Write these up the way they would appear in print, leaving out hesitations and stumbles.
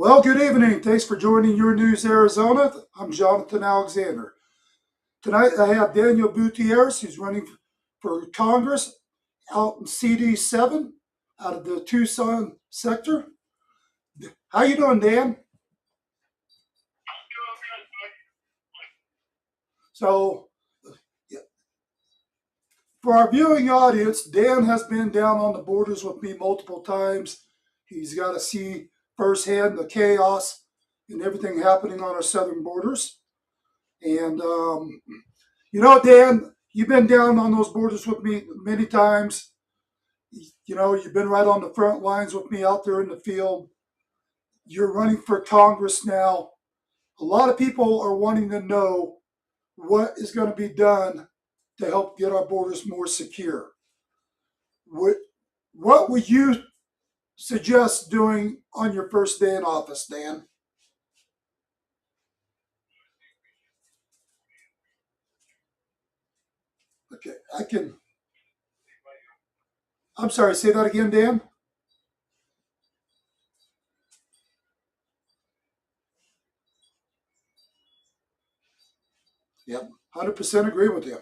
Well, good evening. Thanks for joining Your News Arizona. I'm Jonathan Alexander. Tonight I have Daniel Gutierrez, who's running for Congress out in CD7 out of the Tucson sector. How you doing, Dan? So, yeah, for our viewing audience, Dan has been down on the borders with me multiple times. He's got to see firsthand the chaos and everything happening on our southern borders. And Dan, you've been down on those borders with me many times. You've been right on the front lines with me out there in the field. You're running for Congress now. A lot of people are wanting to know what is going to be done to help get our borders more secure. What, what would you suggest doing on your first day in office, Dan? Okay, I'm sorry, say that again, Dan? Yep, 100% agree with you.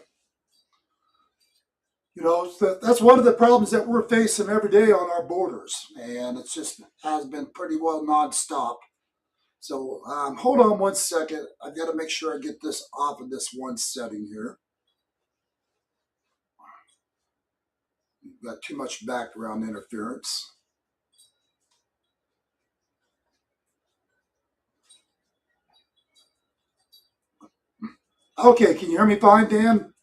That's one of the problems that we're facing every day on our borders, and it's just has been pretty well nonstop. So hold on one second. I've got to make sure I get this off of this one setting here. We've got too much background interference. Okay, can you hear me fine, Dan?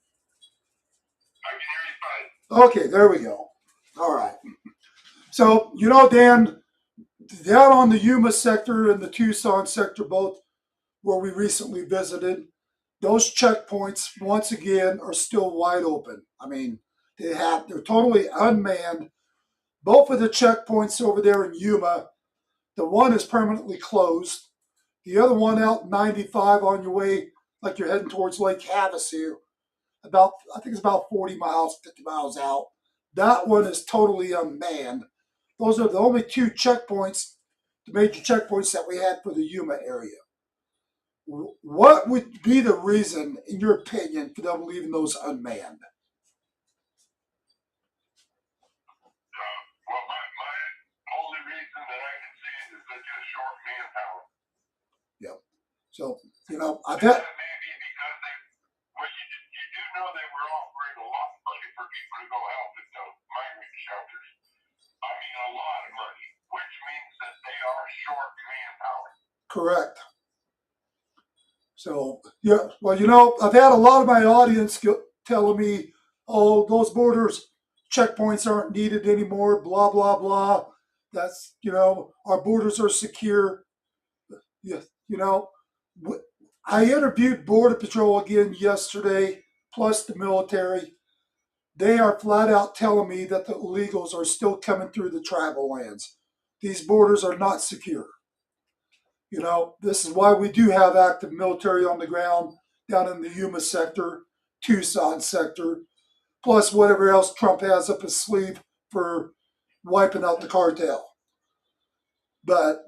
Okay, there we go. All right. So, Dan, down on the Yuma sector and the Tucson sector, both where we recently visited, those checkpoints once again are still wide open. I mean, they're totally unmanned. Both of the checkpoints over there in Yuma, the one is permanently closed. The other one out 95 on your way, like you're heading towards Lake Havasu, I think it's about 40 miles, 50 miles out. That one is totally unmanned. Those are the only two checkpoints, the major checkpoints that we had for the Yuma area. What would be the reason, in your opinion, for them leaving those unmanned? Yep. So, I've had. Correct. So, yeah, well, I've had a lot of my audience telling me, oh, those borders checkpoints aren't needed anymore, blah, blah, blah. That's, our borders are secure. Yeah, you know, I interviewed Border Patrol again yesterday, plus the military. They are flat out telling me that the illegals are still coming through the tribal lands. These borders are not secure. This is why we do have active military on the ground down in the Yuma sector, Tucson sector, plus whatever else Trump has up his sleeve for wiping out the cartel. But,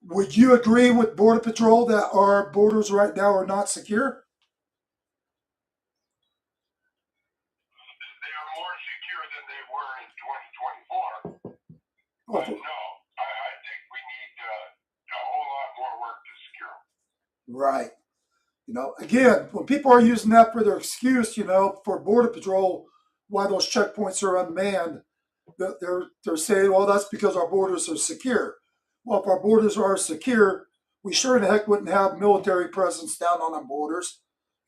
would you agree with Border Patrol that our borders right now are not secure? Oh, right. Again, when people are using that for their excuse, for Border Patrol, why those checkpoints are unmanned, they're saying, well, that's because our borders are secure. Well, if our borders are secure, we sure in heck wouldn't have military presence down on our borders.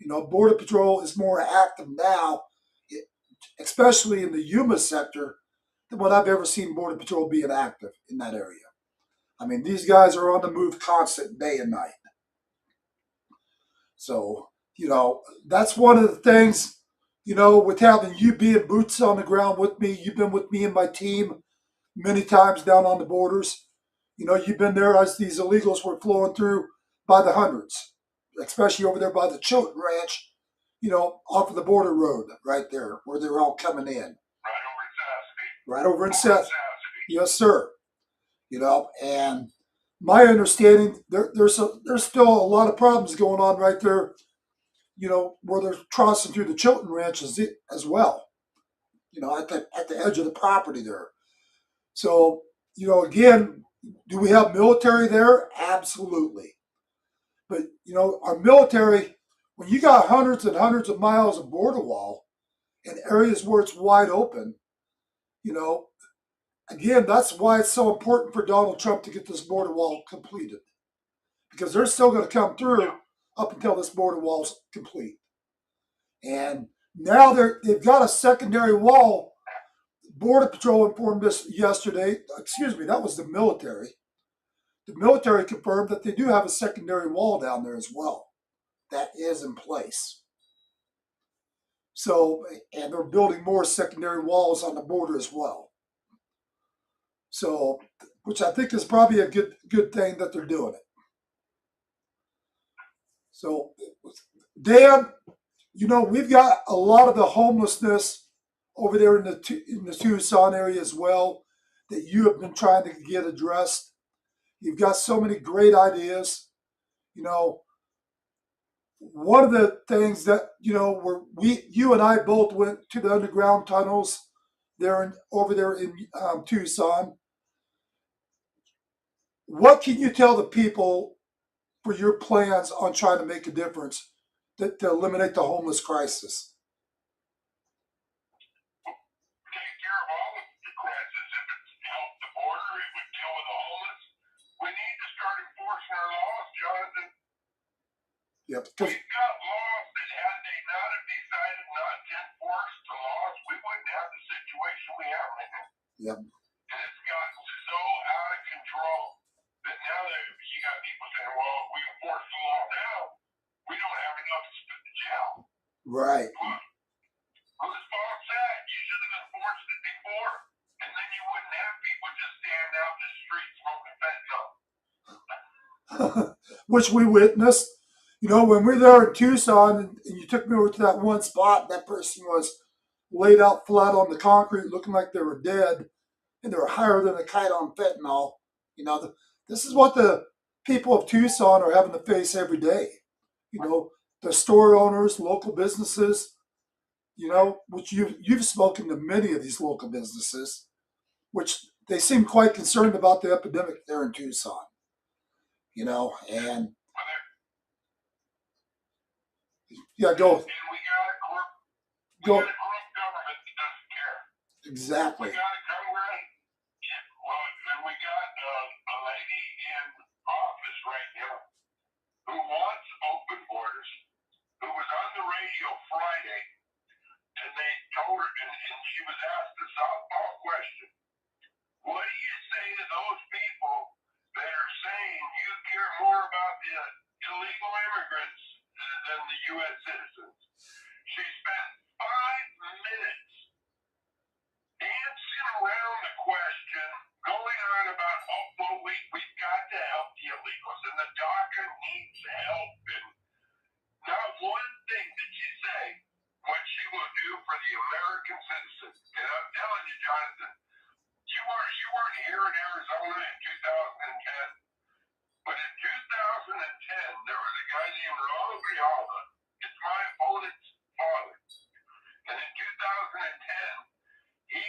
Border Patrol is more active now, especially in the Yuma sector, than what I've ever seen Border Patrol being active in that area. I mean, these guys are on the move constant day and night. So, that's one of the things, with having you being boots on the ground with me, you've been with me and my team many times down on the borders. You've been there as these illegals were flowing through by the hundreds, especially over there by the Chilton Ranch, off of the border road right there where they're all coming in. Right over in Seth. Yes, sir. And my understanding, there's still a lot of problems going on right there, where they're crossing through the Chilton Ranch as well, at the edge of the property there. So, again, do we have military there? Absolutely. But, our military, when you got hundreds and hundreds of miles of border wall in areas where it's wide open, you know, again, that's why it's so important for Donald Trump to get this border wall completed, because they're still going to come through up until this border wall's complete. And now they've got a secondary wall. Border Patrol informed us yesterday. Excuse me, that was the military. The military confirmed that they do have a secondary wall down there as well. That is in place. So, and they're building more secondary walls on the border as well. So, which I think is probably a good thing that they're doing it. So, Dan, we've got a lot of the homelessness over there in the Tucson area as well that you have been trying to get addressed. You've got so many great ideas. One of the things that where you and I both went to the underground tunnels over there in Tucson. What can you tell the people for your plans on trying to make a difference to eliminate the homeless crisis? Take care of all of the crisis. If it's help the border, it would deal with the homeless. We need to start enforcing our laws, Jonathan. Yep. We've got laws that had they not have decided not to enforce the laws, we wouldn't have the situation we have right now. Yep. And it's gotten so out of control that now that you got people saying, well, if we enforce the law now, we don't have enough to spend the jail. Right. Whose fault's that? You should have enforced it before, and then you wouldn't have people just standing out in the street smoking fentanyl. Which we witnessed. When we were there in Tucson and you took me over to that one spot, that person was laid out flat on the concrete looking like they were dead, and they were higher than a kite on fentanyl. This is what the people of Tucson are having to face every day. The store owners, local businesses, which you've spoken to many of these local businesses, which they seem quite concerned about the epidemic there in Tucson. And yeah, go. And we got a corrupt government that doesn't care. Exactly. We got a Congress. And we got a lady in office right now who wants open borders, who was on the radio Friday, and they told her, and she was asked a softball question. What do you say to those people that are saying you care more about the illegal immigrants than the U.S. citizens? She spent 5 minutes dancing around the question, going on about, oh, well, we've got to help the illegals, and the DACA needs help, and not one thing did she say what she will do for the American citizen. And I'm telling you, Jonathan, you weren't here in Arizona in 2010, but in 2010, there was a guy named Raul Grijalva. It's my opponent's father. And in 2010, he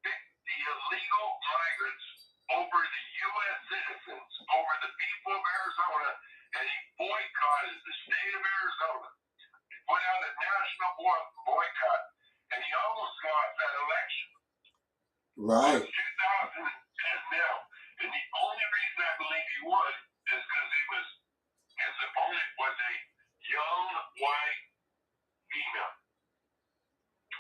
picked the illegal migrants over the U.S. citizens, over the people of Arizona, and he boycotted the state of Arizona. He put out a national boycott, and he almost lost that election. Right. It's 2010 now, and the only reason I believe he won is because his opponent was a young white female,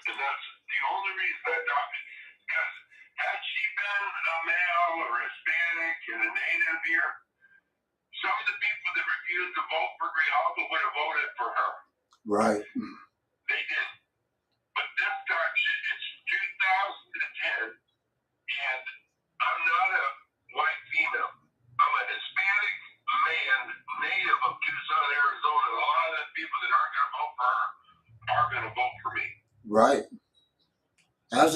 and that's the only reason I thought it. Because had she been a male or Hispanic and a native here, some of the people that refused to vote for Grijalva would have voted for her. Right. They didn't. But this time, it's 2010. And I'm not a white female. I'm a Hispanic man, native of Tucson, Arizona. A lot of the people that aren't going to vote for her are going to vote for me. Right. as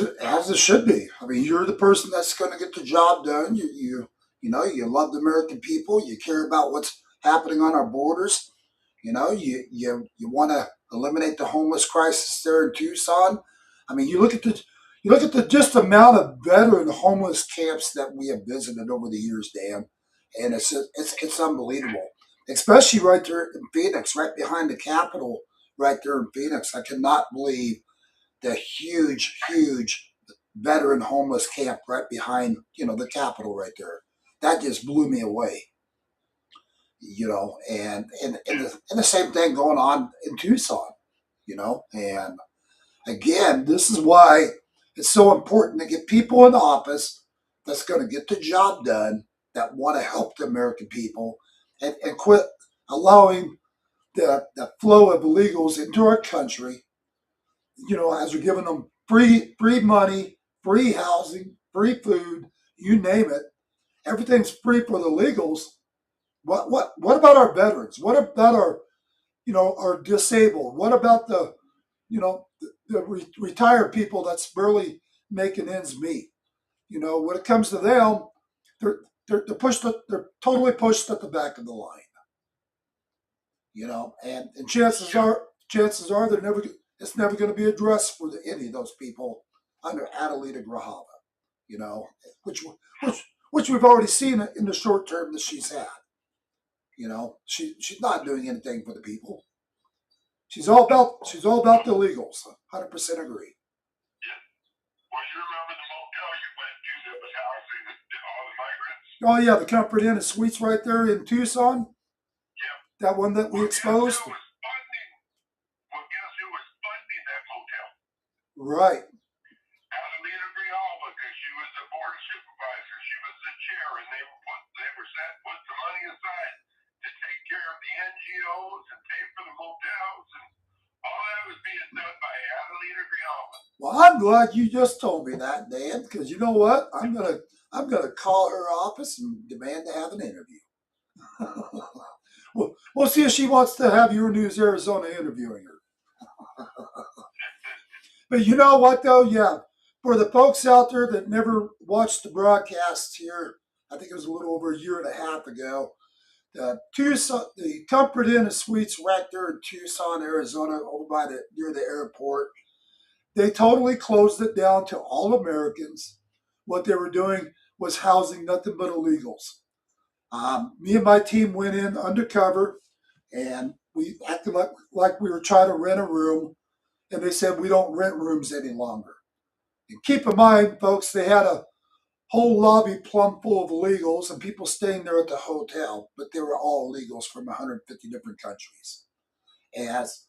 it should be. I mean, you're the person that's going to get the job done. You love the American people. You care about what's happening on our borders. You want to eliminate the homeless crisis there in Tucson. I mean, you look at the just amount of veteran homeless camps that we have visited over the years, Dan, and it's unbelievable. Especially right there in Phoenix, right behind the Capitol, right there in Phoenix. I cannot believe the huge veteran homeless camp right behind the Capitol right there. That just blew me away. And the same thing going on in Tucson. And again, this is why it's so important to get people in office that's going to get the job done, that want to help the American people, and quit allowing the flow of illegals into our country. As we're giving them free money, free housing, free food, you name it. Everything's free for the illegals. What about our veterans? What about our disabled? What about the retired people that's barely making ends meet? When it comes to them, they're pushed. They're totally pushed at the back of the line. And chances are they're never. It's never going to be addressed for any of those people under Adelita Grajava. You know, which which we've already seen in the short term that she's had. She's not doing anything for the people. She's all about the illegals. 100% agree. Yeah. Well, you remember the motel you went to that was housing all the migrants? Oh yeah, the Comfort Inn and Suites right there in Tucson. Yeah. That one that we Well, exposed. guess who was funding that motel? Right. Adelita Grijalva, because she was the board supervisor. She was the chair, and they were set put some money aside to take care of the NGOs and pay for the motels, and all that was being done by Adelita Grijalva. Well, I'm glad you just told me that, Dan, because you know what? I'm gonna call her office and demand to have an interview. We'll see if she wants to have your News Arizona interviewing her. But you know what, though? Yeah, for the folks out there that never watched the broadcast here, I think it was a little over a year and a half ago. The Comfort Inn and Suites right there in Tucson, Arizona, over by near the airport. They totally closed it down to all Americans. What they were doing was housing nothing but illegals. Me and my team went in undercover, and we acted like we were trying to rent a room, and they said we don't rent rooms any longer. And keep in mind, folks, they had a whole lobby plumb full of illegals and people staying there at the hotel, but they were all illegals from 150 different countries. As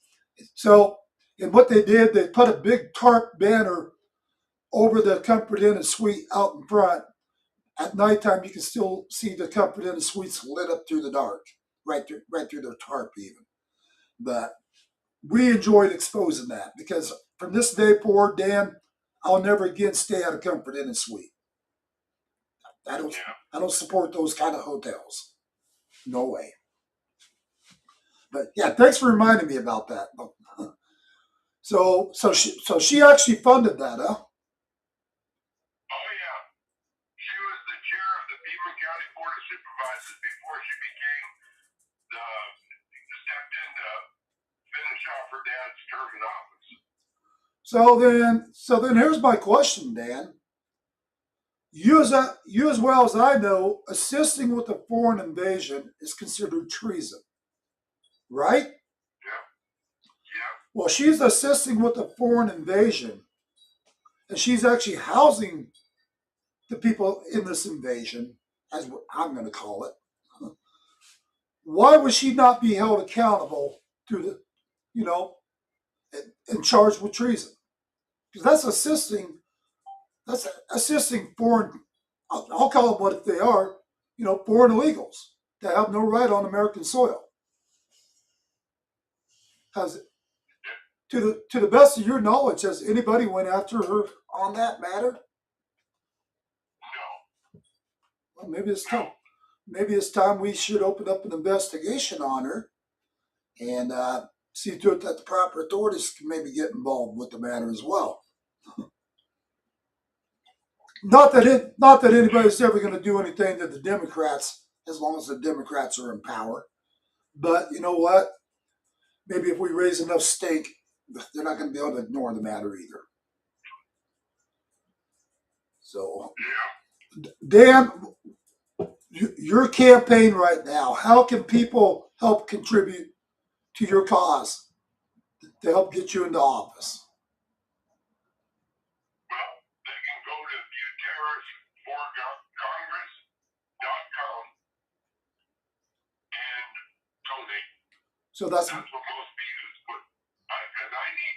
so, and what they did, they put a big tarp banner over the Comfort Inn and Suite out in front. At nighttime, you can still see the Comfort Inn and Suites lit up through the dark, right through their tarp even. But we enjoyed exposing that because from this day forward, Dan, I'll never again stay at a Comfort Inn and Suite. I don't Yeah. I don't support those kind of hotels. No way. But yeah, thanks for reminding me about that. So she actually funded that, huh? Oh, yeah. She was the chair of the Beaver County Board of Supervisors before she became the stepped in to finish off her dad's term in office. So then here's my question, Dan. You as well as I know, assisting with a foreign invasion is considered treason, right? Yeah. Yeah. Well, she's assisting with a foreign invasion, and she's actually housing the people in this invasion, as what I'm going to call it. Why would she not be held accountable to you know, and charged with treason? Because that's assisting foreign. I'll call them what they are. Foreign illegals that have no right on American soil. Has to the best of your knowledge, has anybody went after her on that matter? No. Well, maybe it's time. Maybe it's time we should open up an investigation on her and see to it that the proper authorities can maybe get involved with the matter as well. Not that anybody's ever going to do anything to the Democrats as long as the Democrats are in power. But you know what? Maybe if we raise enough stink, they're not going to be able to ignore the matter either. So, Dan, your campaign right now, how can people help contribute to your cause to help get you into office? Well, they can go to buterresforcongress.com and donate. So that's what most people put. Because I need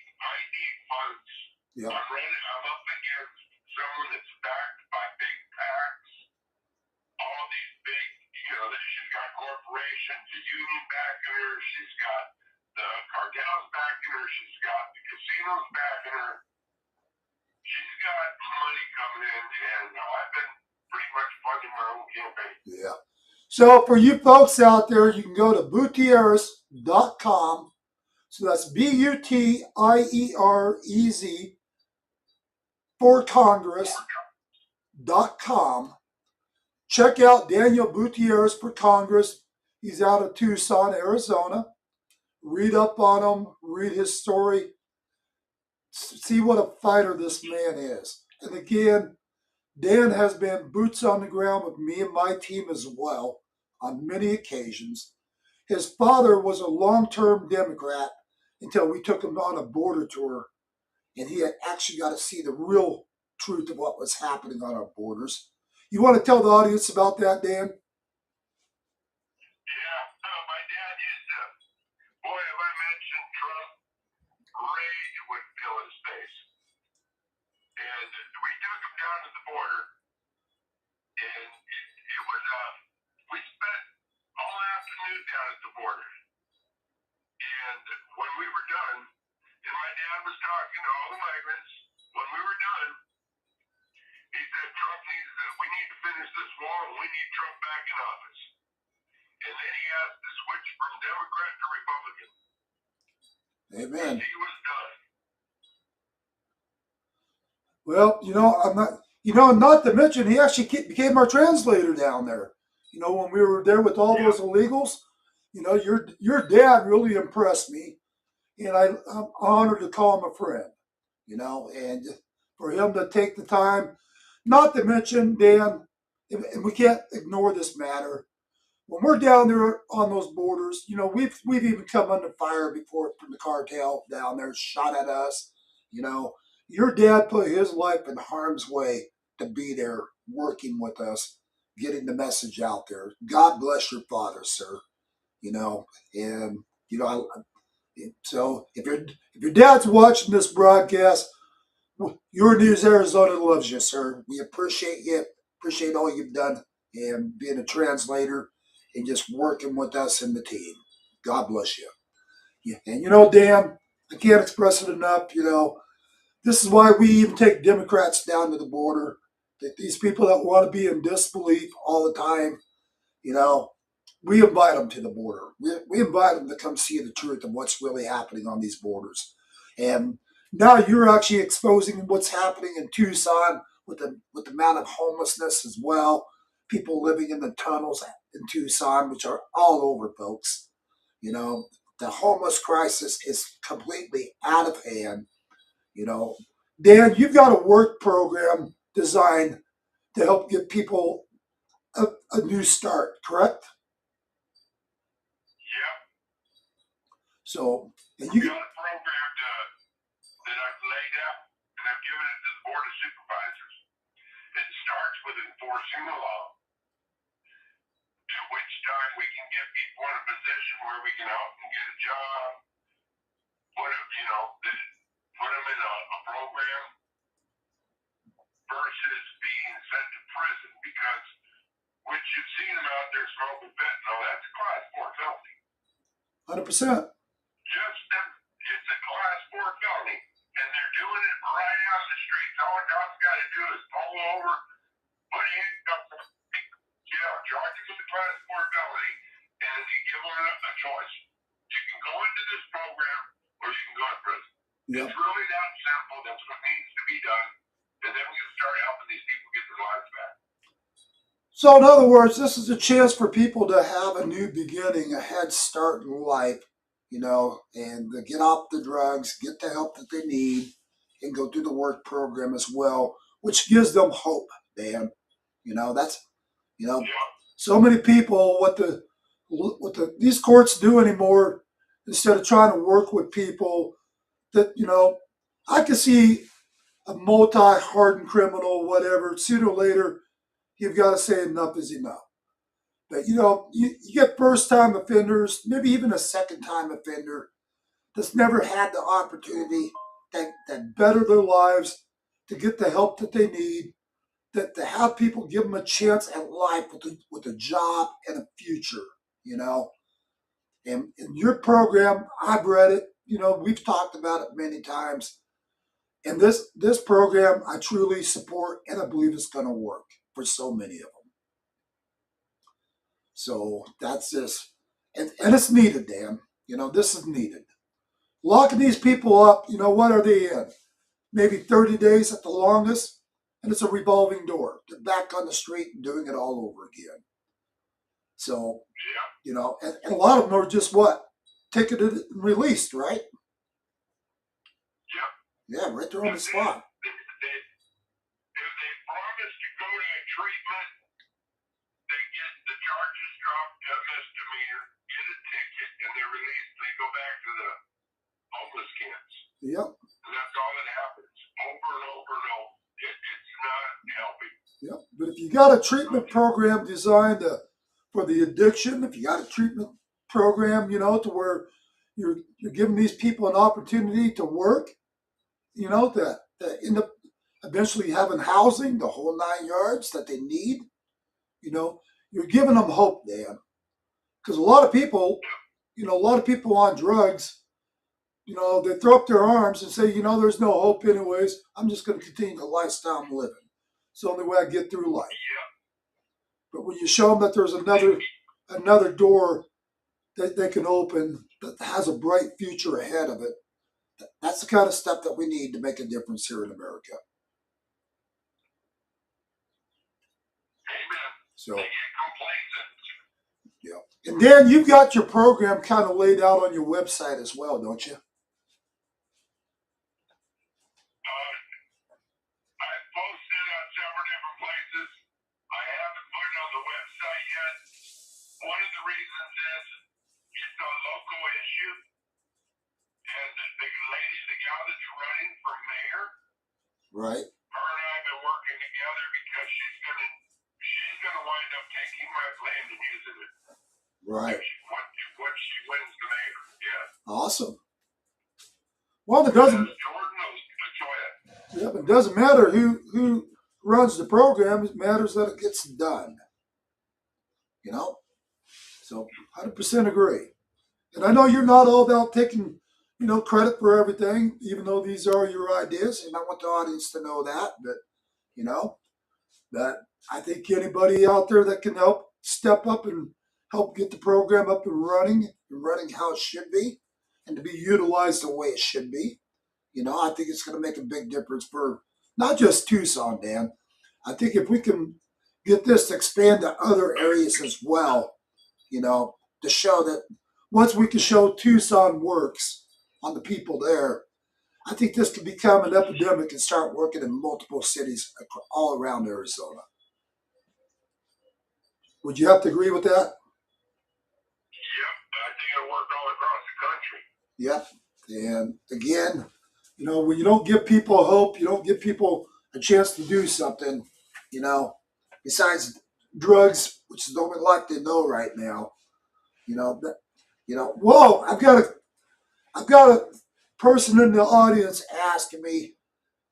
funds. yeah. I'm up against someone that's backed by big PACs. All these big, she's got corporations, the union backing her. She's got the cartels backing her. She's got the casinos backing her. She's got money coming in, and I've been pretty much funding my own campaign. Yeah. So for you folks out there, you can go to buterres.com. So that's BUTIEREZ for Congress.com. Check out Daniel Gutierrez for Congress. He's out of Tucson, Arizona. Read up on him, read his story, see what a fighter this man is. And again, Dan has been boots on the ground with me and my team as well on many occasions. His father was a long-term Democrat until we took him on a border tour, and he had actually got to see the real truth of what was happening on our borders. You want to tell the audience about that, Dan? Yeah, my dad used to, boy, if I mentioned Trump, rage would fill his face. And we took him down to the border, and it was, we spent all afternoon down at the border. And when we were done, and my dad was talking to all the migrants, when we were done, he said, we need to finish this wall, and we need Trump back in office. And then he asked to switch from Democrat to Republican. Amen. And he was done. Well, not to mention, he actually became our translator down there. When we were there with all those illegals, your dad really impressed me, and I'm honored to call him a friend. And for him to take the time, not to mention, Dan, and we can't ignore this matter. When we're down there on those borders, we've even come under fire before from the cartel down there, shot at us. Your dad put his life in harm's way to be there working with us, getting the message out there. God bless your father, sir. And so if your dad's watching this broadcast, Your News Arizona loves you, sir. We appreciate you. Appreciate all you've done and being a translator and just working with us and the team. God bless you. Yeah. And Dan, I can't express it enough. This is why we even take Democrats down to the border. That these people that want to be in disbelief all the time, we invite them to the border. We invite them to come see the truth of what's really happening on these borders. And now you're actually exposing what's happening in Tucson with the amount of homelessness as well. People living in the tunnels in Tucson, which are all over, folks. The homeless crisis is completely out of hand. Dan, you've got a work program designed to help give people a new start, correct? Yep. So, and you got a program that I've laid out, and I've given it to the Board of Supervisors. It starts with enforcing the law, at which time we can get people in a position where we can help them get a job, put them in a program versus being sent to prison, because which you've seen them out there smoking fentanyl, that's a class 4 felony. 100%. It's a class 4 felony, and they're doing it right out in the streets. All a cop's got to do is pull over, put handcuffs on, charge them with a class 4 felony, and you give them a choice. You can go into this program, or you can go to prison. Yep. It's really that simple. That's what needs to be done, and then we can start helping these people get So, in other words, this is a chance for people to have a new beginning, a head start in life, and to get off the drugs, get the help that they need, and go through the work program as well, which gives them hope, Dan. That's, you know, Yeah. so many people, these courts do anymore, instead of trying to work with people that, I could see a multi-hardened criminal, whatever, sooner or later, you've got to say enough is enough. But you get first time offenders, maybe even a second time offender that's never had the opportunity that better their lives, to get the help that they need, that to have people give them a chance at life with a job and a future, you know. And in your program, I've read it, we've talked about it many times. And this program I truly support, and I believe it's going to work for so many of them. So that's this. And it's needed, Dan. This is needed. Locking these people up, what are they in? Maybe 30 days at the longest, and it's a revolving door. They're back on the street and doing it all over again. So, and a lot of them are just what? Ticketed and released, right? Yeah. Yeah, right there on the spot. If they promise to go to a treatment, they get the charges dropped to a misdemeanor, get a ticket, and they're released. They go back to the homeless camps. Yep. And that's all that happens over and over and over. It's not helping. Yep. But if you got a treatment program designed for the addiction, if you got a treatment program, to where you're giving these people an opportunity to work, that end up eventually having housing, the whole 9 yards that they need, you're giving them hope, Dan. Because a lot of people, on drugs, they throw up their arms and say, there's no hope anyways. I'm just going to continue the lifestyle I'm living. It's the only way I get through life. Yeah. But when you show them that there's another door that they can open that has a bright future ahead of it, that's the kind of stuff that we need to make a difference here in America. Amen. So, they get complacent. Yeah. And Dan, you've got your program kind of laid out on your website as well, don't you? I've posted on several different places. I haven't put it on the website yet. One of the reasons is it's a local issue, and the gal that's running for mayor, Right. her and I have been working together because she's gonna wind up taking my land and using it. Right. If she wins the mayor, yeah. Awesome. Well, it doesn't. Yep, it doesn't matter who runs the program. It matters that it gets done. So 100% agree. And I know you're not all about taking, credit for everything, even though these are your ideas, and I want the audience to know that. But that I think anybody out there that can help step up and help get the program up and running how it should be, and to be utilized the way it should be. I think it's going to make a big difference for not just Tucson, Dan. I think if we can get this to expand to other areas as well, to show that once we can show Tucson works on the people there, I think this could become an epidemic and start working in multiple cities all around Arizona. Would you have to agree with that? Yep, I think it'll work all across the country. Yep. And again, when you don't give people hope, you don't give people a chance to do something, besides drugs, which is the only life they know right now, whoa, I've got a person in the audience asking me,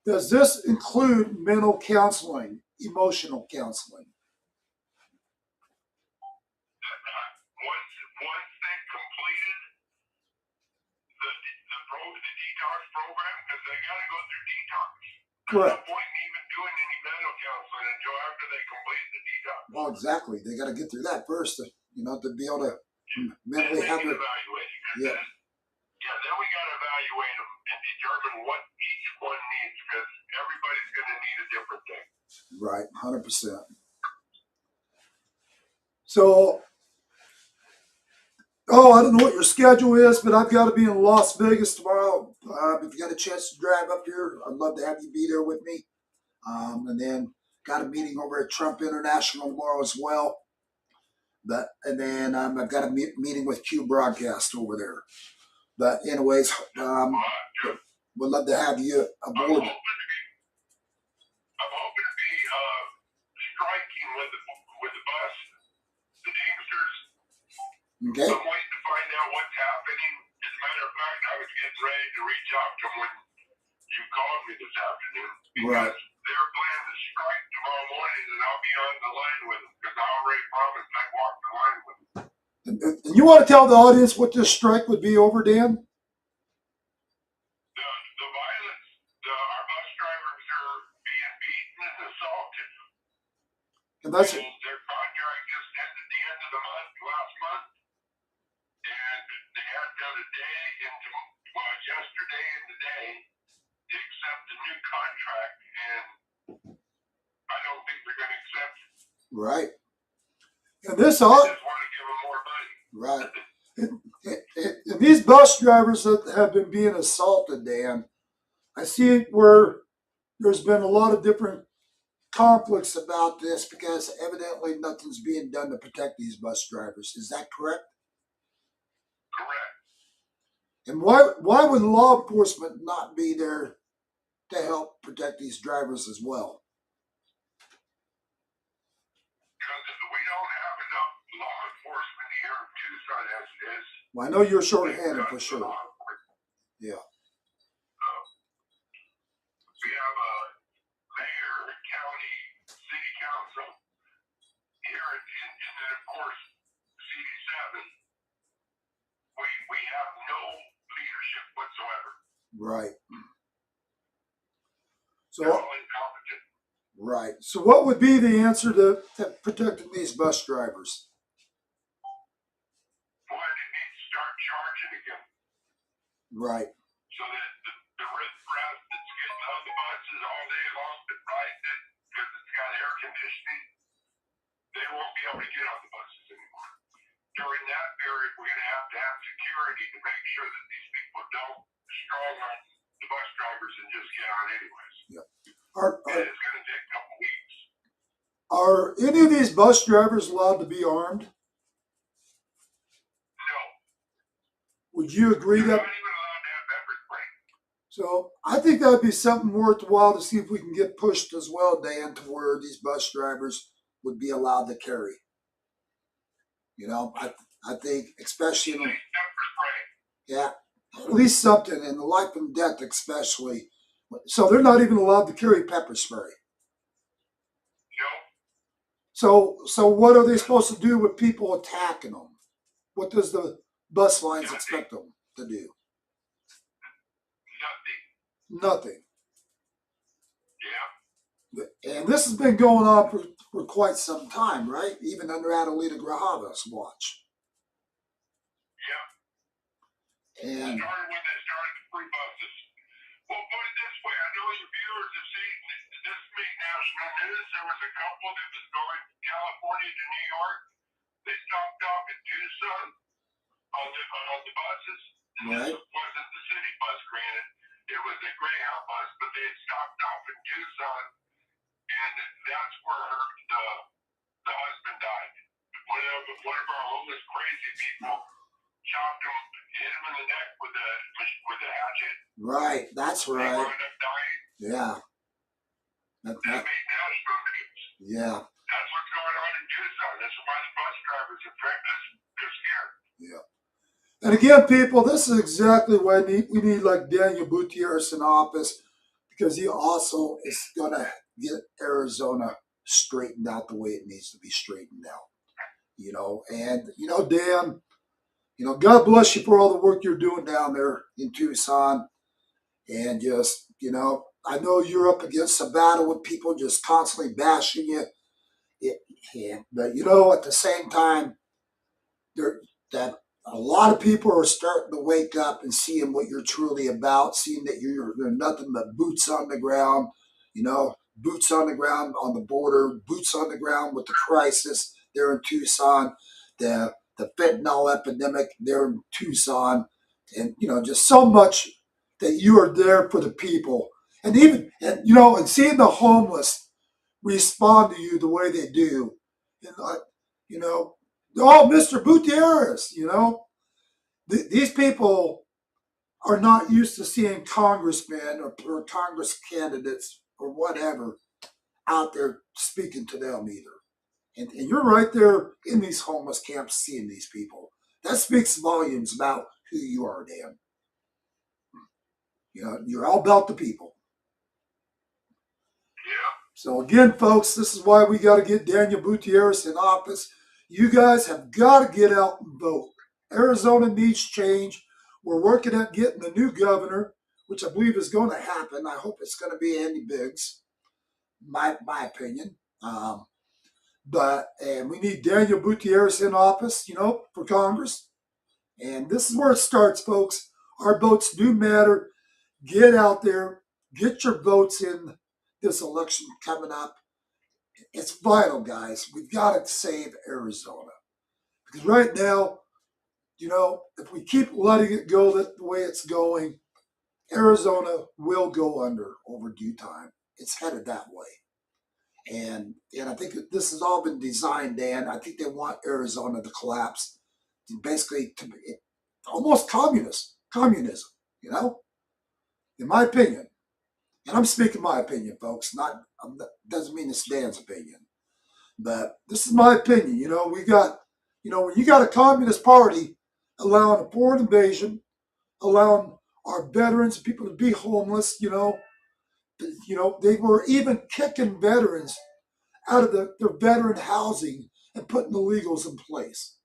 does this include mental counseling, emotional counseling? Once they've completed the detox program, because they got to go through detox. Correct. There's no point in even doing any mental counseling until after they complete the detox. Well, exactly. They got to get through that first, to be able to mentally have it. Yeah. Yeah, then we got to evaluate them and determine what each one needs, because everybody's going to need a different thing. Right, 100%. So, oh, I don't know what your schedule is, but I've got to be in Las Vegas tomorrow. If you got a chance to drive up here, I'd love to have you be there with me. And then got a meeting over at Trump International tomorrow as well. And then I've got a meeting with Q Broadcast over there. But anyways, would love to have you aboard. I'm hoping to be striking with the bus, the Teamsters. Okay. I'm waiting to find out what's happening. As a matter of fact, I was getting ready to reach out to them when you called me this afternoon because they're planning to strike tomorrow morning, and I'll be on the line with them because I already promised I'd walk the line with them. And you want to tell the audience what this strike would be over, Dan? The violence, our bus drivers are being beaten and assaulted. And that's and their contract just ended the end of the month, last month. And they had the other day and yesterday and today to accept the new contract, and I don't think they're going to accept it. right. And this They all just want to give them more money. right. And these bus drivers that have been being assaulted, Dan, I see where there's been a lot of different conflicts about this because evidently nothing's being done to protect these bus drivers. Is that correct? Correct. And why would law enforcement not be there to help protect these drivers as well? Because we don't have enough law enforcement here in Tucson as it is. Well, I know you're short-handed for sure. Yeah. We have a mayor, county, city council here, and then of course CD7. We have no leadership whatsoever. Right. They're all incompetent. Right. So what would be the answer to protecting these bus drivers? One, it needs to start charging again. Right. So that the riffraff that's getting on the buses all day long that rides it because it's got air conditioning, they won't be able to get on the buses anymore. During that period, we're going to have security to make sure that these people don't strong on the bus drivers and just get on anyways. Yep. And it's going to take a couple weeks. Are any of these bus drivers allowed to be armed? No. Would you agree They're that? not even allowed to have pepper spray. So I think that would be something worthwhile to see if we can get pushed as well, Dan, to where these bus drivers would be allowed to carry. You know, I think especially in Pepper spray. yeah, at least something in the life and death especially. So they're not even allowed to carry pepper spray. No. So what are they supposed to do with people attacking them? What does the bus lines expect them to do? Nothing. Yeah. And this has been going on for quite some time, right? Even under Adelita Grajava's watch. Yeah. And Started when they started the free buses. Well, put it this way, I know your viewers have seen this made national news. There was a couple that was going from California to New York. They stopped off in Tucson on the buses. right. It wasn't the city bus, granted. It was a Greyhound bus, but they had stopped off in Tucson, and that's where the husband died. One of our homeless crazy people chopped him, hit him in the neck with a hatchet. Right, that's He right. wound up dying. Yeah. That made national news. Yeah. That's what's going on in Tucson. That's why the bus drivers are they're scared. Yeah. And again, people, this is exactly why we need like Daniel Gutierrez in office, because he also is going to get Arizona straightened out the way it needs to be straightened out. You know, and, you know, Dan, you know, God bless you for all the work you're doing down there in Tucson. And just, you know, I know you're up against a battle with people just constantly bashing you. But, you know, at the same time, that a lot of people are starting to wake up and seeing what you're truly about, seeing that you're nothing but boots on the ground, you know, boots on the ground on the border, boots on the ground with the crisis, they're in Tucson. The fentanyl epidemic, they're in Tucson. And, just so much that you are there for the people. And and seeing the homeless respond to you the way they do. And, oh, Mr. Gutierrez, these people are not used to seeing congressmen or Congress candidates or whatever out there speaking to them either. And you're right there in these homeless camps seeing these people. That speaks volumes about who you are, Dan. You're all about the people. Yeah. So again, folks, this is why we got to get Daniel Gutierrez in office. You guys have got to get out and vote. Arizona needs change. We're working at getting the new governor, which I believe is going to happen. I hope it's going to be Andy Biggs, my opinion. And we need Daniel Gutierrez in office, for Congress. And this is where it starts, folks. Our votes do matter. Get out there. Get your votes in this election coming up. It's vital, guys. We've got to save Arizona. Because right now, if we keep letting it go the way it's going, Arizona will go under over due time. It's headed that way. And I think this has all been designed, Dan. I think they want Arizona to collapse, basically to be almost communism, in my opinion. And I'm speaking my opinion, folks. Doesn't mean it's Dan's opinion, but this is my opinion. We got, when you got a communist party allowing a foreign invasion, allowing our veterans, people to be homeless, they were even kicking veterans out of their veteran housing and putting illegals in place.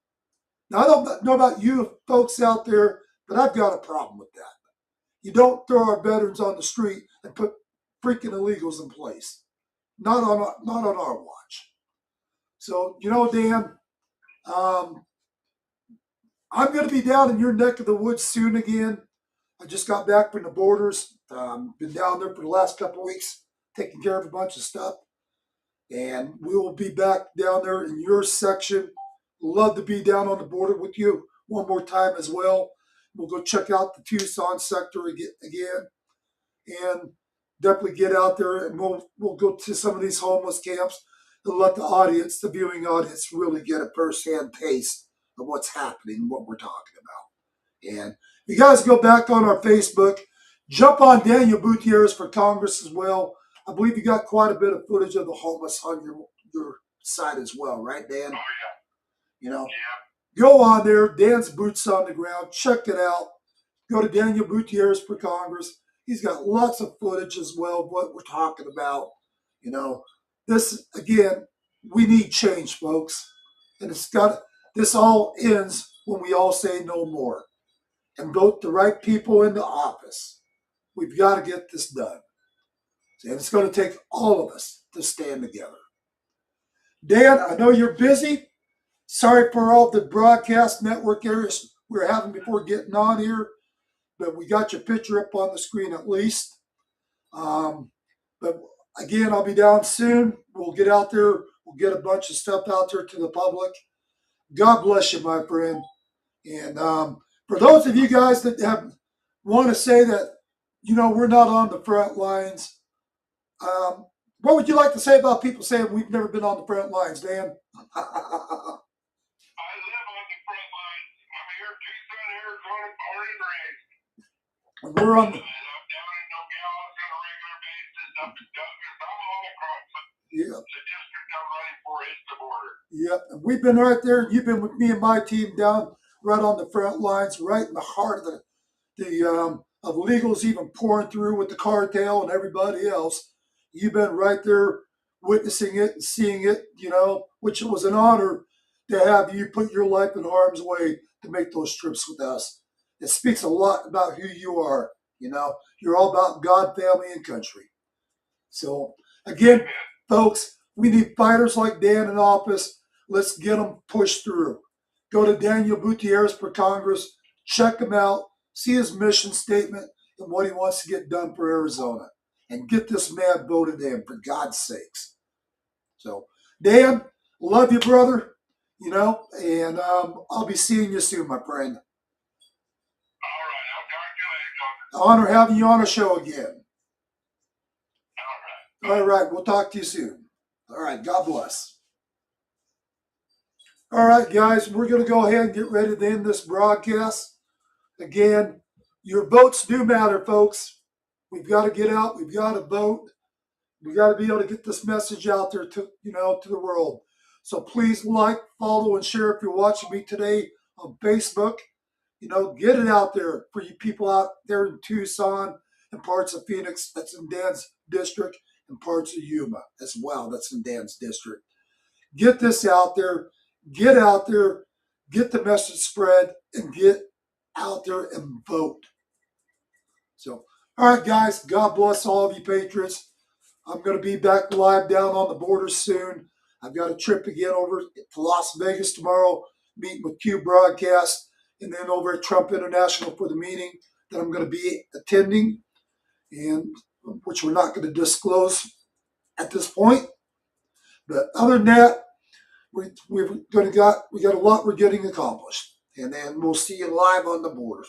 Now, I don't know about you folks out there, but I've got a problem with that. You don't throw our veterans on the street and put freaking illegals in place. Not on our watch. So, Dan, I'm going to be down in your neck of the woods soon again. I just got back from the borders. Been down there for the last couple of weeks, taking care of a bunch of stuff. And we will be back down there in your section. Love to be down on the border with you one more time as well. We'll go check out the Tucson sector again. And definitely get out there and we'll go to some of these homeless camps and let the viewing audience, really get a first-hand taste of what's happening, what we're talking about. And you guys go back on our Facebook, jump on Daniel Gutierrez for Congress as well. I believe you got quite a bit of footage of the homeless on your site as well, right, Dan? Oh, yeah. Go on there. Dan's boots on the ground. Check it out. Go to Daniel Gutierrez for Congress. He's got lots of footage as well of what we're talking about. This, again, we need change, folks. And this all ends when we all say no more and vote the right people into office. We've got to get this done. And it's going to take all of us to stand together. Dan, I know you're busy. Sorry for all the broadcast network errors we were having before getting on here, but we got your picture up on the screen at least. But again, I'll be down soon. We'll get out there. We'll get a bunch of stuff out there to the public. God bless you, my friend. And for those of you guys that want to say that, we're not on the front lines, what would you like to say about people saying we've never been on the front lines, Dan? I live on the front lines. I'm here in Tucson, Arizona, born and raised. We're on. And I'm down in Nogales on a regular basis, up in Douglas. I'm all across Yeah. the district I'm running for is the border. Yep. And we've been right there. You've been with me and my team down right on the front lines, right in the heart of of illegals even pouring through with the cartel and everybody else. You've been right there witnessing it and seeing it, which it was an honor to have you put your life in harm's way to make those trips with us. It speaks a lot about who you are. You're all about God, family, and country. So, again, folks, we need fighters like Dan in office. Let's get them pushed through. Go to Daniel Gutierrez for Congress. Check him out. See his mission statement and what he wants to get done for Arizona. And get this man voted in, for God's sakes. So, Dan, love you, brother. and I'll be seeing you soon, my friend. All right, I'll talk to you later, John. Honor having you on the show again. All right. All right, we'll talk to you soon. All right, God bless. All right, guys, we're going to go ahead and get ready to end this broadcast. Again, your votes do matter, folks. We've got to get out. We've got to vote. We got to be able to get this message out there to the world. So please like, follow, and share if you're watching me today on Facebook. Get it out there for you people out there in Tucson and parts of Phoenix. That's in Dan's district, and parts of Yuma as well. That's in Dan's district. Get this out there. Get out there. Get the message spread and get out there and vote. So, all right, guys. God bless all of you patriots. I'm going to be back live down on the border soon. I've got a trip again over to Las Vegas tomorrow, meeting with Q Broadcast, and then over at Trump International for the meeting that I'm going to be attending, and which we're not going to disclose at this point. But other than that, we got a lot we're getting accomplished, and then we'll see you live on the border.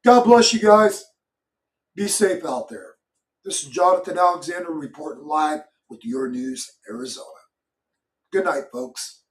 God bless you guys. Be safe out there. This is Jonathan Alexander reporting live with Your News, Arizona. Good night, folks.